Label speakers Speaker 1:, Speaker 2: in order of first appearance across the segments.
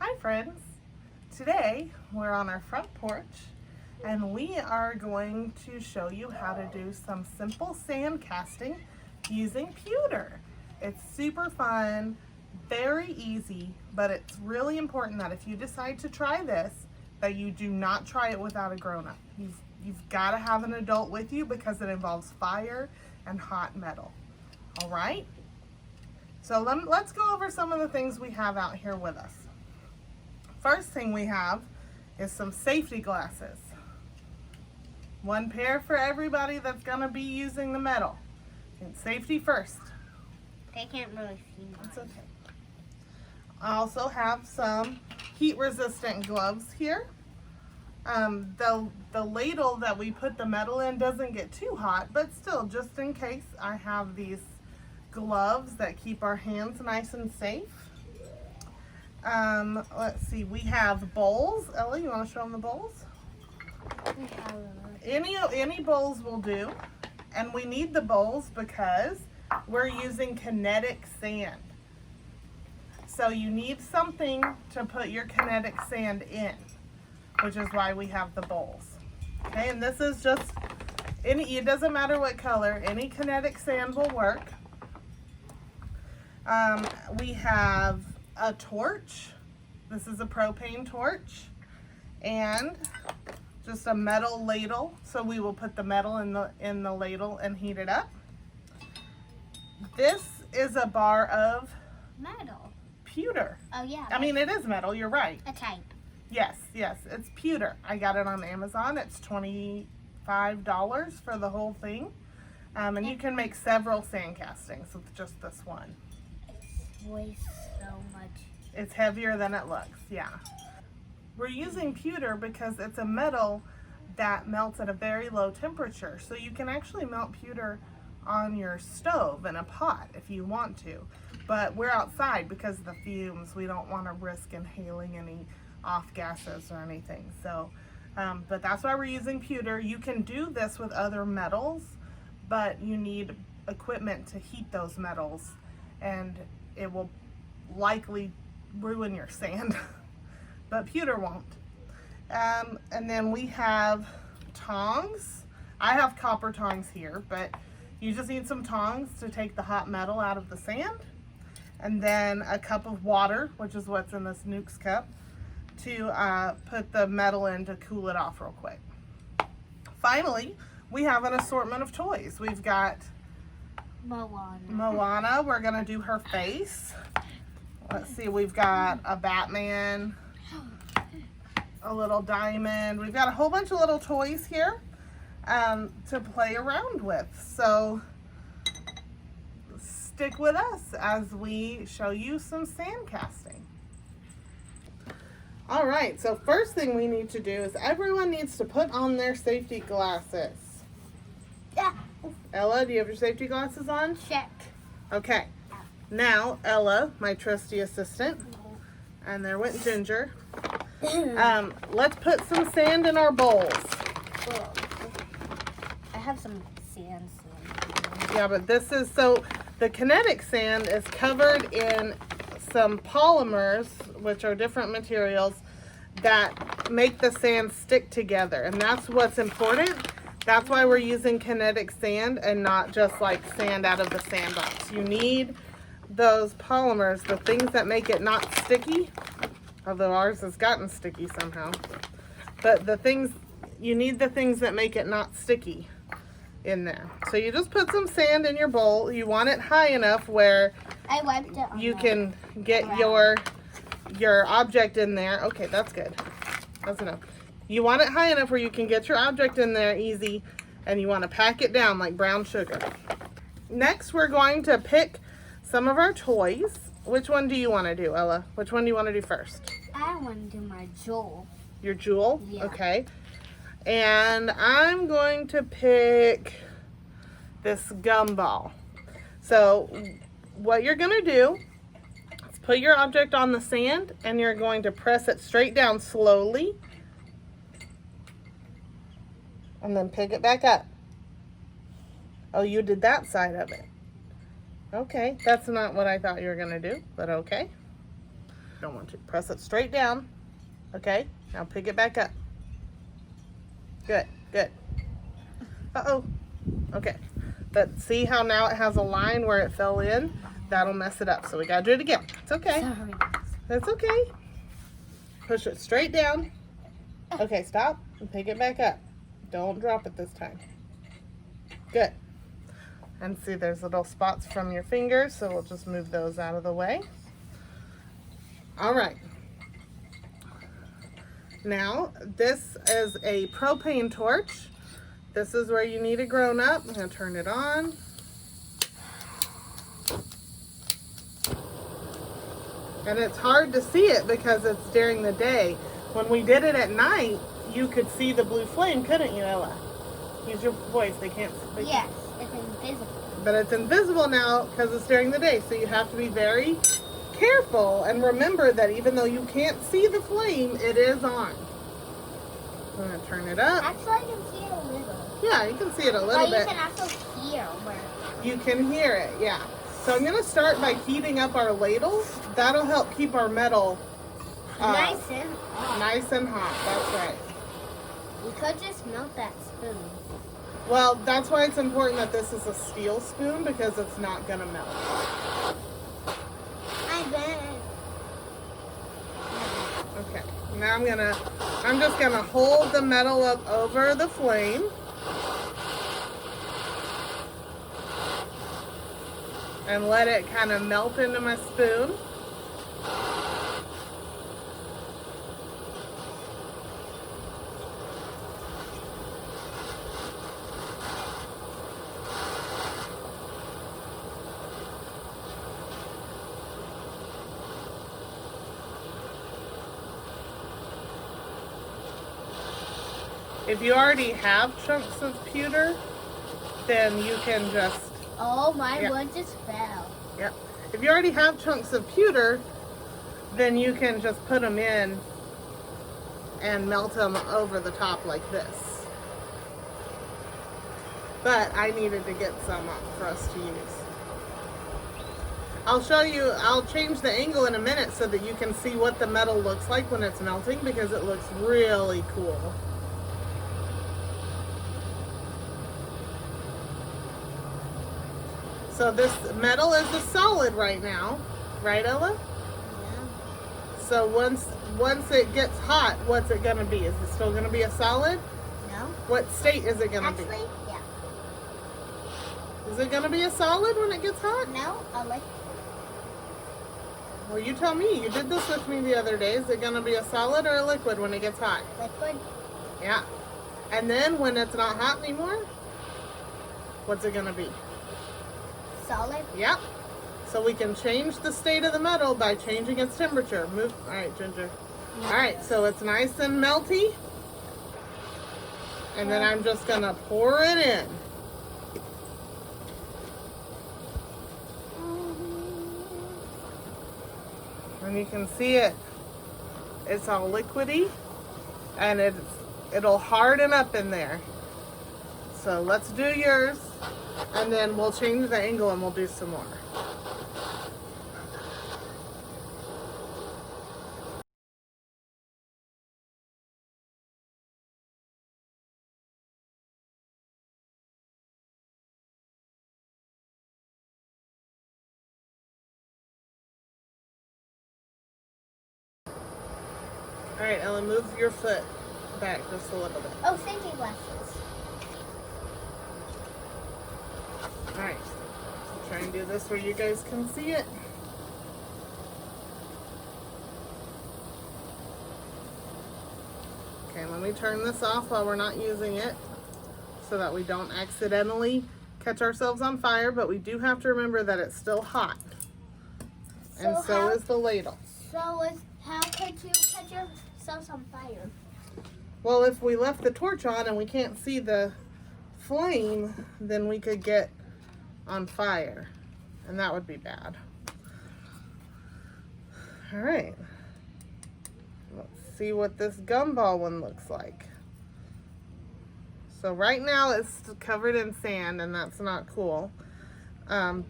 Speaker 1: Hi friends! Today we're on our front porch and we are going to show you how to do some simple sand casting using pewter. It's super fun, very easy, but it's really important that if you decide to try this, that you do not try it without a grown-up. You've got to have an adult with you because it involves fire and hot metal. All right? So let's go over some of the things we have out here with us. First thing we have is some safety glasses. One pair for everybody that's going to be using the metal. And safety first.
Speaker 2: They can't really see mine.
Speaker 1: That's okay. I also have some heat resistant gloves here. The ladle that we put the metal in doesn't get too hot, but still, just in case, I have these gloves that keep our hands nice and safe. Let's see, we have bowls. Ella, you want to show them the bowls?
Speaker 2: We have
Speaker 1: Any bowls will do. And we need the bowls because we're using kinetic sand. So you need something to put your kinetic sand in, which is why we have the bowls. Okay, and this is just, it doesn't matter what color, any kinetic sand will work. We have a torch. This is a propane torch. And just a metal ladle. So we will put the metal in the ladle and heat it up. This is a bar of
Speaker 2: metal.
Speaker 1: pewter.
Speaker 2: Oh yeah.
Speaker 1: I mean, it is metal, you're right.
Speaker 2: A type.
Speaker 1: Yes, it's pewter. I got it on Amazon. It's $25 for the whole thing. And you can make several sand castings with just this one.
Speaker 2: It weighs so much.
Speaker 1: It's heavier than it looks, yeah. We're using pewter because it's a metal that melts at a very low temperature. So you can actually melt pewter on your stove in a pot if you want to. But we're outside because of the fumes. We don't want to risk inhaling any off gases or anything. So, but that's why we're using pewter. You can do this with other metals, but you need equipment to heat those metals and it will likely ruin your sand, but pewter won't. And then we have tongs. I have copper tongs here, but you just need some tongs to take the hot metal out of the sand. And then a cup of water, which is what's in this Nukes cup, to put the metal in to cool it off real quick. Finally, we have an assortment of toys. We've got Moana. We're gonna do her face. Let's see, we've got a Batman, a little diamond. We've got a whole bunch of little toys here to play around with. So stick with us as we show you some sand casting. All right, so first thing we need to do is everyone needs to put on their safety glasses.
Speaker 2: Yeah.
Speaker 1: Ella, do you have your safety glasses on?
Speaker 2: Check.
Speaker 1: Okay. Now, Ella, my trusty assistant, and there went Ginger. Let's put some sand in our bowls.
Speaker 2: I have some sand.
Speaker 1: Yeah, but this is, so the kinetic sand is covered in some polymers, which are different materials that make the sand stick together. And that's what's important. That's why we're using kinetic sand and not just like sand out of the sandbox. You need those polymers, the things that make it not sticky, although ours has gotten sticky somehow. But the things, you need the things that make it not sticky in there. So you just put some sand in your bowl. You want it high enough where
Speaker 2: I wiped it on
Speaker 1: you can get your object in there. Okay, that's good. That's enough. You want it high enough where you can get your object in there easy, and you want to pack it down like brown sugar. Next, we're going to pick some of our toys. Which one do you want to do, Ella? Which one do you want to do first?
Speaker 2: I want to do my jewel.
Speaker 1: Your jewel?
Speaker 2: Yeah.
Speaker 1: Okay. And I'm going to pick this gumball. So what you're going to do is put your object on the sand and you're going to press it straight down slowly. And then pick it back up. Oh, you did that side of it. Okay, that's not what I thought you were going to do, but okay. Don't want to. Press it straight down. Okay, now pick it back up. Good, good. Uh-oh. Okay, but see how now it has a line where it fell in? That'll mess it up, so we gotta do it again. It's okay.
Speaker 2: Sorry.
Speaker 1: That's okay. Push it straight down. Okay, stop and pick it back up. Don't drop it this time. Good. And see, there's little spots from your fingers, so we'll just move those out of the way. All right. Now, this is a propane torch. This is where you need a grown-up. I'm going to turn it on. And it's hard to see it because it's during the day. When we did it at night, you could see the blue flame, couldn't you, Ella? Use your voice. They can't see.
Speaker 2: Yes, it's invisible.
Speaker 1: But it's invisible now because it's during the day. So you have to be very careful and remember that even though you can't see the flame, it is on. I'm going to turn it up.
Speaker 2: Actually, I can see it a little.
Speaker 1: Yeah, you can see it a little
Speaker 2: But
Speaker 1: bit.
Speaker 2: you can also hear where.
Speaker 1: You can hear it, yeah. So I'm going to start by heating up our ladles. That'll help keep our metal
Speaker 2: Nice and hot.
Speaker 1: nice and hot. That's right.
Speaker 2: You could just melt that spoon.
Speaker 1: Well, that's why it's important that this is a steel spoon because it's not going to melt.
Speaker 2: I bet.
Speaker 1: Okay. Now I'm just going to hold the metal up over the flame. And let it kind of melt into my spoon. If you already have chunks of pewter, then you can just...
Speaker 2: Oh, my
Speaker 1: Yep.
Speaker 2: wood just fell.
Speaker 1: Yep. If you already have chunks of pewter, then you can just put them in and melt them over the top like this. But I needed to get some up for us to use. I'll show you, I'll change the angle in a minute so that you can see what the metal looks like when it's melting because it looks really cool. So this metal is a solid right now, right, Ella?
Speaker 2: Yeah.
Speaker 1: So once it gets hot, what's it gonna be? Is it still gonna be a solid?
Speaker 2: No?
Speaker 1: What state is it gonna be?
Speaker 2: Actually, yeah.
Speaker 1: Is it gonna be a solid when it gets hot?
Speaker 2: No, I like.
Speaker 1: Well, you tell me. You did this with me the other day. Is it gonna be a solid or a liquid when it gets hot?
Speaker 2: Liquid.
Speaker 1: Yeah. And then when it's not hot anymore, what's it gonna be?
Speaker 2: Solid.
Speaker 1: Yep. So we can change the state of the metal by changing its temperature. Move. All right, Ginger. All right, so it's nice and melty. And then I'm just gonna pour it in. And you can see it. It's all liquidy, and it'll harden up in there. So let's do yours, and then we'll change the angle and we'll do some more. All right, Ellen, move your foot back just a little bit.
Speaker 2: Oh, safety glasses.
Speaker 1: All right, so try and do this where you guys can see it. Okay, let me turn this off while we're not using it so that we don't accidentally catch ourselves on fire, but we do have to remember that it's still hot. And so is the ladle.
Speaker 2: How could you catch yourself on fire?
Speaker 1: Well, if we left the torch on and we can't see the flame, then we could get on fire, and that would be bad. All right, let's see what this gumball one looks like. So right now it's covered in sand, and that's not cool. But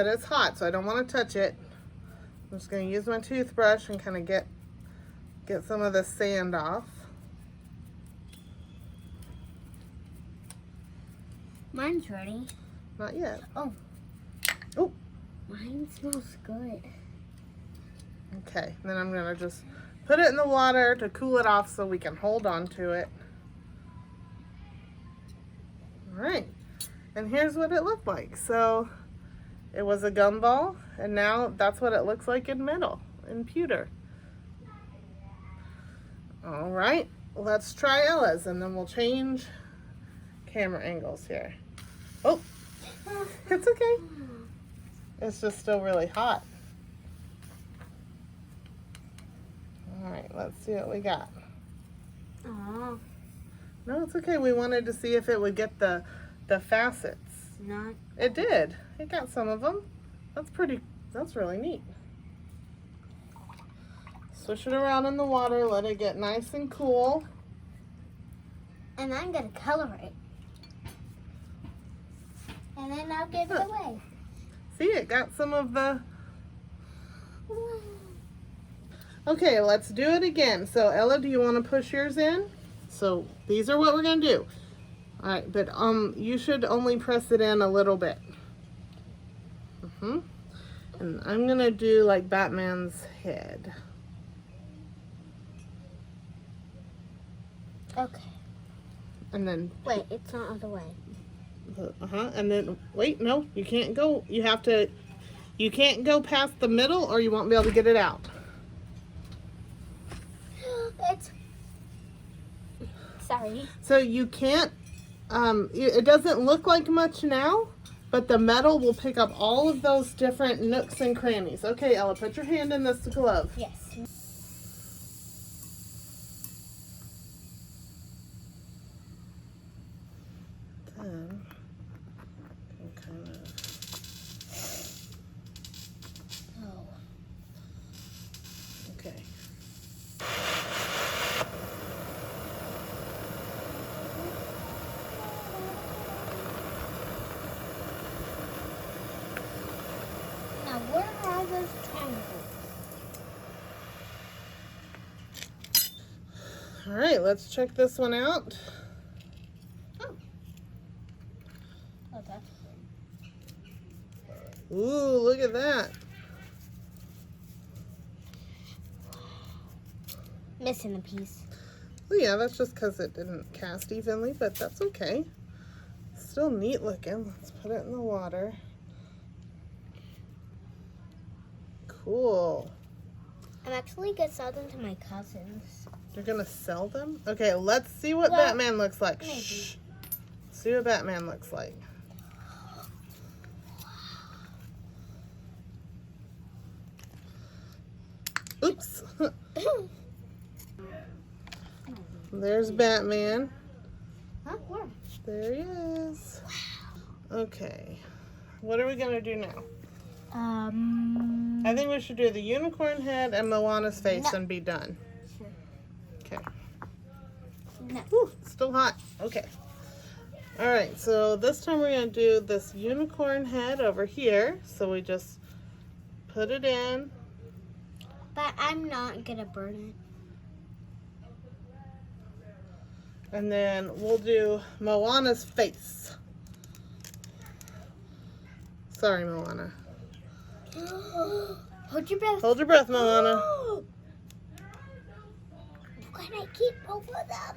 Speaker 1: it's hot, so I don't want to touch it. I'm just going to use my toothbrush and kind of get some of the sand off.
Speaker 2: Mine's ready.
Speaker 1: Not yet.
Speaker 2: Oh.
Speaker 1: Oh.
Speaker 2: Mine smells good.
Speaker 1: Okay, then I'm going to just put it in the water to cool it off so we can hold on to it. All right, and here's what it looked like. So it was a gumball, and now that's what it looks like in metal, in pewter. All right, let's try Ella's, and then we'll change camera angles here. Oh, it's okay. It's just still really hot. All right, let's see what we got.
Speaker 2: Oh.
Speaker 1: No, it's okay. We wanted to see if it would get the facets.
Speaker 2: Not.
Speaker 1: It did. It got some of them. That's really neat. Swish it around in the water, let it get nice and cool.
Speaker 2: And I'm gonna color it. And then I'll give it away.
Speaker 1: See, it got some of the... Okay, let's do it again. So Ella, do you want to push yours in? So these are what we're gonna do. All right, but you should only press it in a little bit. And I'm gonna do like Batman's head.
Speaker 2: Okay.
Speaker 1: And then
Speaker 2: Wait, it's not all the way.
Speaker 1: And then wait, no, you can't go. You can't go past the middle, or you won't be able to get it out.
Speaker 2: It's. Sorry.
Speaker 1: So you can't. It doesn't look like much now, but the metal will pick up all of those different nooks and crannies. Okay, Ella, put your hand in this glove.
Speaker 2: Yes.
Speaker 1: Then kind of.
Speaker 2: Oh.
Speaker 1: Okay.
Speaker 2: Now, where are those triangles?
Speaker 1: All right, let's check this one out.
Speaker 2: Oh, that's good.
Speaker 1: Ooh, look at that.
Speaker 2: Missing a piece.
Speaker 1: Well, yeah, that's just because it didn't cast evenly, but that's okay. Still neat looking. Let's put it in the water. Cool.
Speaker 2: I'm actually gonna sell them to my cousins.
Speaker 1: You're gonna sell them? Okay, let's see what
Speaker 2: Well,
Speaker 1: Batman looks like.
Speaker 2: maybe.
Speaker 1: Shh. See what Batman looks like. Oops. There's Batman.
Speaker 2: Huh? Where?
Speaker 1: There he is. Okay. What are we gonna do now? I think we should do the unicorn head and Moana's face
Speaker 2: No.
Speaker 1: and be done.
Speaker 2: Sure.
Speaker 1: Okay.
Speaker 2: No.
Speaker 1: Whew, still hot. Okay. All right, so this time we're going to do this unicorn head over here. So we just put it in.
Speaker 2: But I'm not gonna burn
Speaker 1: And then we'll do Moana's face. Sorry, Moana.
Speaker 2: it. Hold your breath.
Speaker 1: Hold your breath, Moana.
Speaker 2: Can I keep both of them?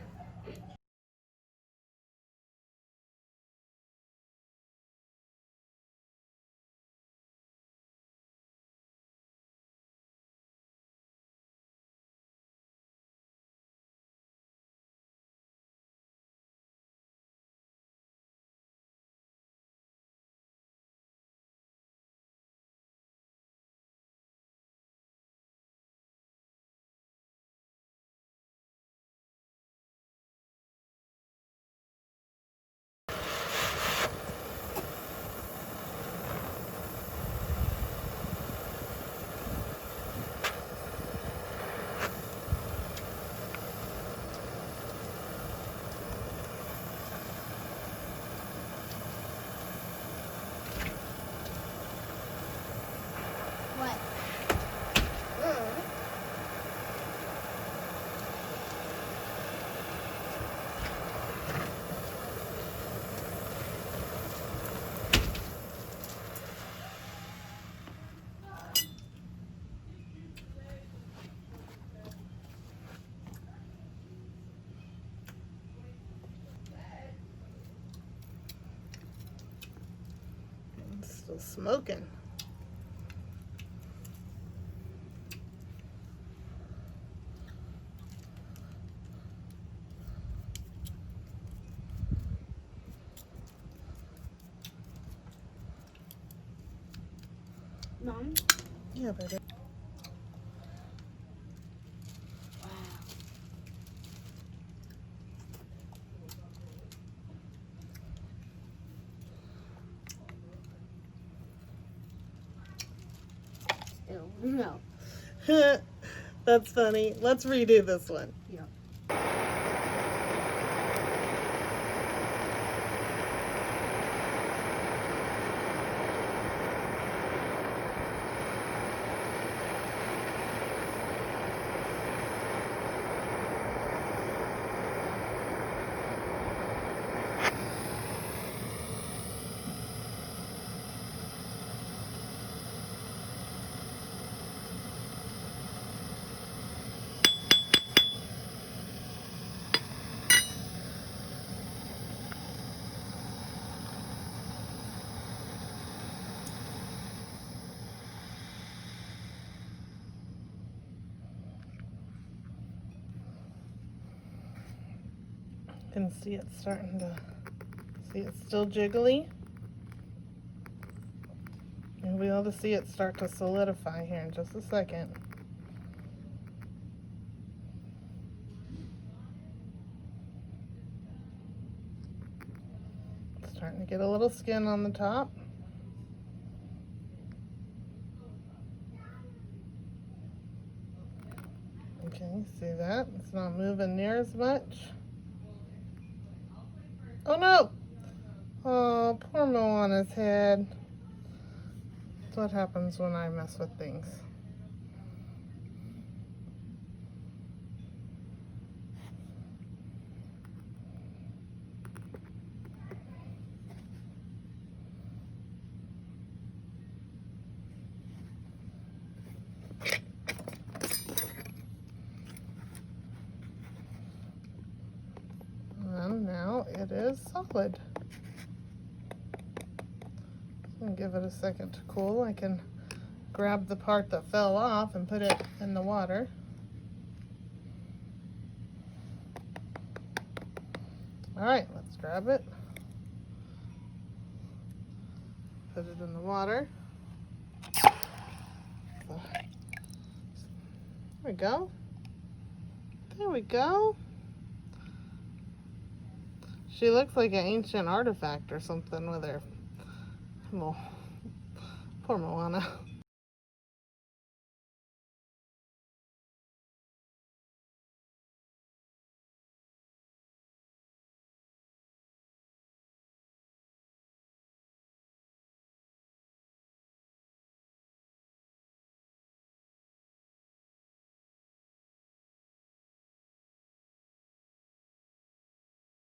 Speaker 1: Still smoking.
Speaker 2: Mom?
Speaker 1: Yeah, baby.
Speaker 2: Still, no.
Speaker 1: That's funny. Let's redo this one.
Speaker 2: Yeah.
Speaker 1: Can see it starting to, see it's still jiggly. You'll be able to see it start to solidify here in just a second. It's starting to get a little skin on the top. Okay, see that? It's not moving near as much. Oh no! Oh, poor Moana's head. That's what happens when I mess with things. And now it is solid. And give it a second to cool. I can grab the part that fell off and put it in the water. All right, let's grab it. Put it in the water. There we go. There we go. She looks like an ancient artifact or something with her. Well, poor Moana.